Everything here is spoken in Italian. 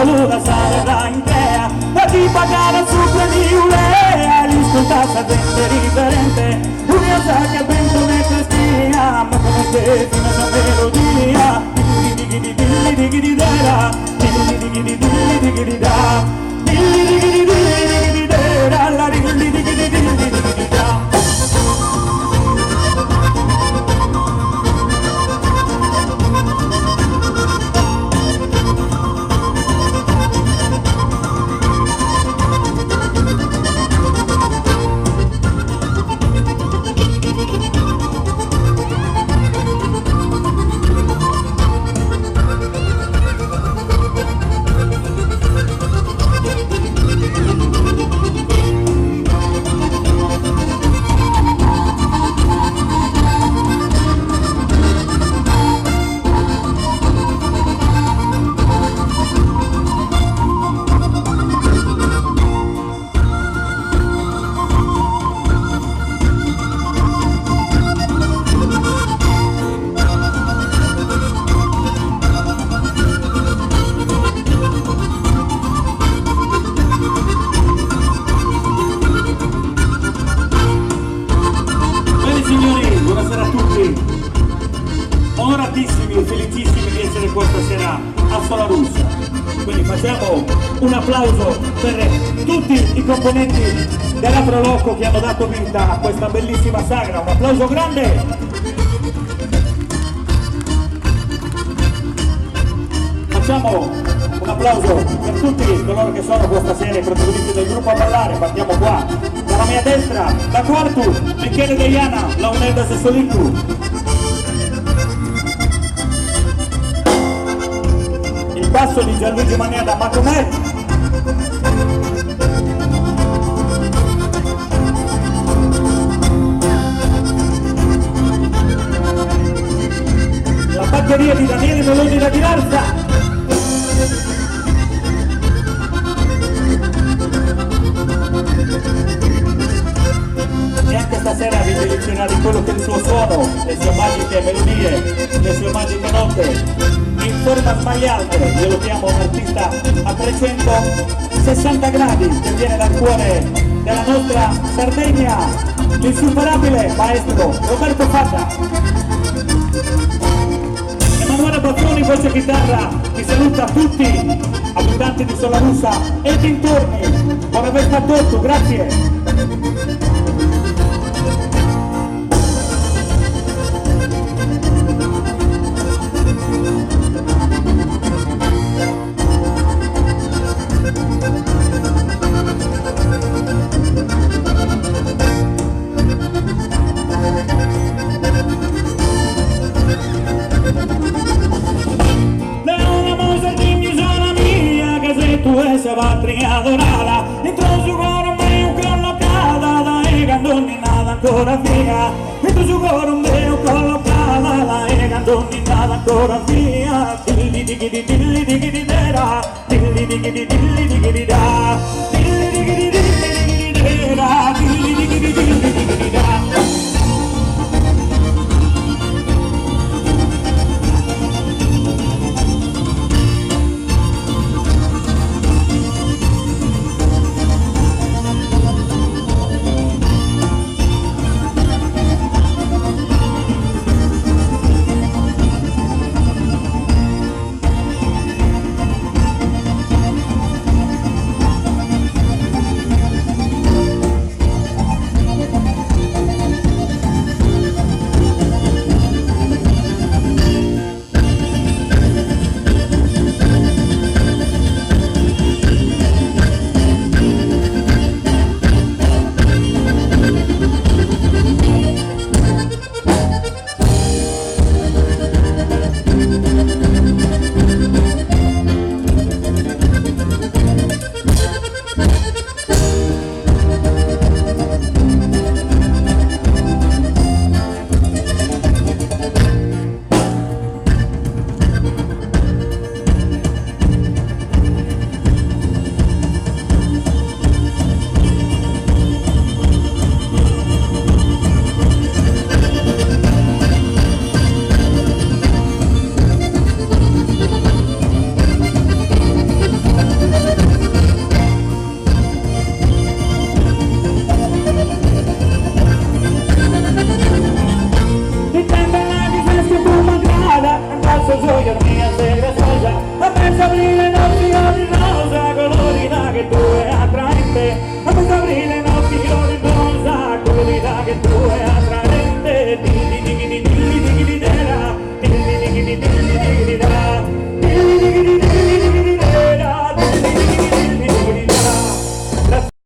luna sarà in terra, ma ti pagare su quelli ulea, l'iscoltata gente differente, una sa che vento ne crestia, ma come te fino a melodia, dighi dighi dighi dighi dera, dighi dighi dighi dighi da, dighi dighi dighi dera, la dighi dighi dighi da. Onoratissimi e felicissimi di essere qua stasera a Solarussa, quindi facciamo un applauso per tutti i componenti dell'Afroloco che hanno dato vita a questa bellissima sagra, un applauso grande. Facciamo un applauso per tutti coloro che sono questa sera i protagonisti del gruppo a ballare. Partiamo qua, dalla mia destra, da Quartu, Michele Deiana, la Uneda Sessolicu. Basso di Gianluigi Maniada, ma com'è? La batteria di Daniele Meloni da Ghilarza. E anche stasera vi selezionate quello che è il suo suono, le sue magiche melodie, le sue magiche note. In forma sbagliata, io lo chiamo un artista a 360 gradi che viene dal cuore della nostra Sardegna, l'insuperabile maestro Roberto Fata. Emanuele Bazzoni, voce e chitarra, vi saluta tutti, abitanti di Solarussa e dintorni. Buon aver fatto, grazie. Se va triadorada, dentro su coro meio collocada, la ega non è nada ancora via, dentro su coro meio collocada, la ega non è nada ancora via, dilli dighi dighi dighi dera, dilli dighi dighi dighi da, dilli dighi dighi dera, dilli dighi dighi da. che tu